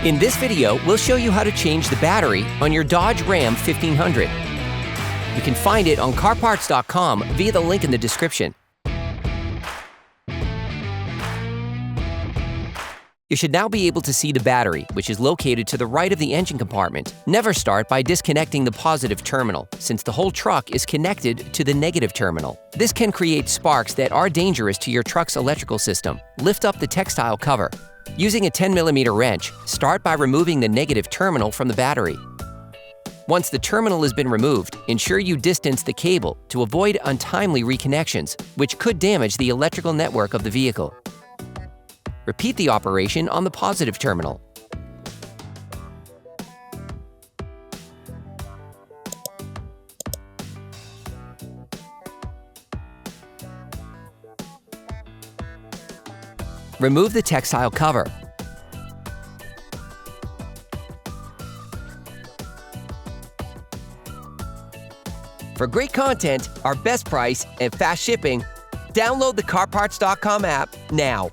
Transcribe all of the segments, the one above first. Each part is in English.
In this video, we'll show you how to change the battery on your Dodge Ram 1500. You can find it on CarParts.com via the link in the description. You should now be able to see the battery, which is located to the right of the engine compartment. Never start by disconnecting the positive terminal, since the whole truck is connected to the negative terminal. This can create sparks that are dangerous to your truck's electrical system. Lift up the textile cover. Using a 10mm wrench, start by removing the negative terminal from the battery. Once the terminal has been removed, ensure you distance the cable to avoid untimely reconnections, which could damage the electrical network of the vehicle. Repeat the operation on the positive terminal. Remove the textile cover. For great content, our best price, and fast shipping, download the CarParts.com app now.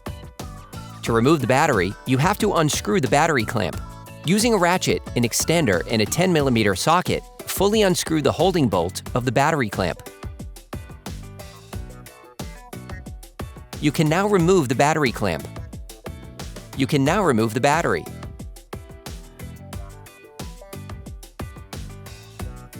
To remove the battery, you have to unscrew the battery clamp. Using a ratchet, an extender, and a 10mm socket, fully unscrew the holding bolt of the battery clamp. You can now remove the battery clamp. You can now remove the battery.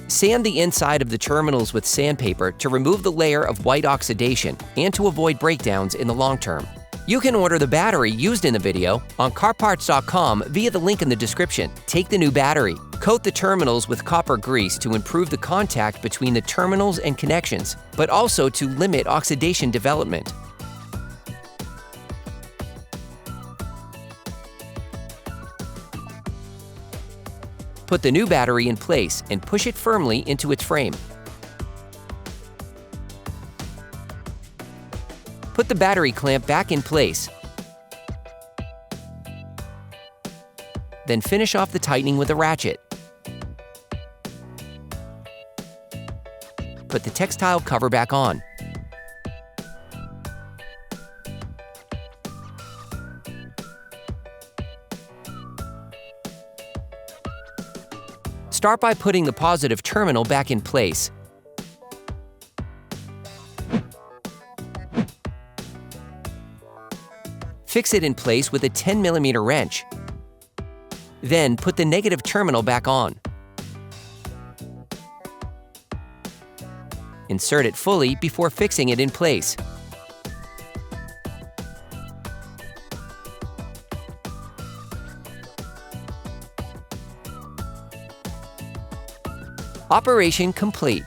Sand the inside of the terminals with sandpaper to remove the layer of white oxidation and to avoid breakdowns in the long term. You can order the battery used in the video on CarParts.com via the link in the description. Take the new battery, coat the terminals with copper grease to improve the contact between the terminals and connections, but also to limit oxidation development. Put the new battery in place and push it firmly into its frame. Put the battery clamp back in place. Then finish off the tightening with a ratchet. Put the textile cover back on. Start by putting the positive terminal back in place. Fix it in place with a 10mm wrench. Then put the negative terminal back on. Insert it fully before fixing it in place. Operation complete.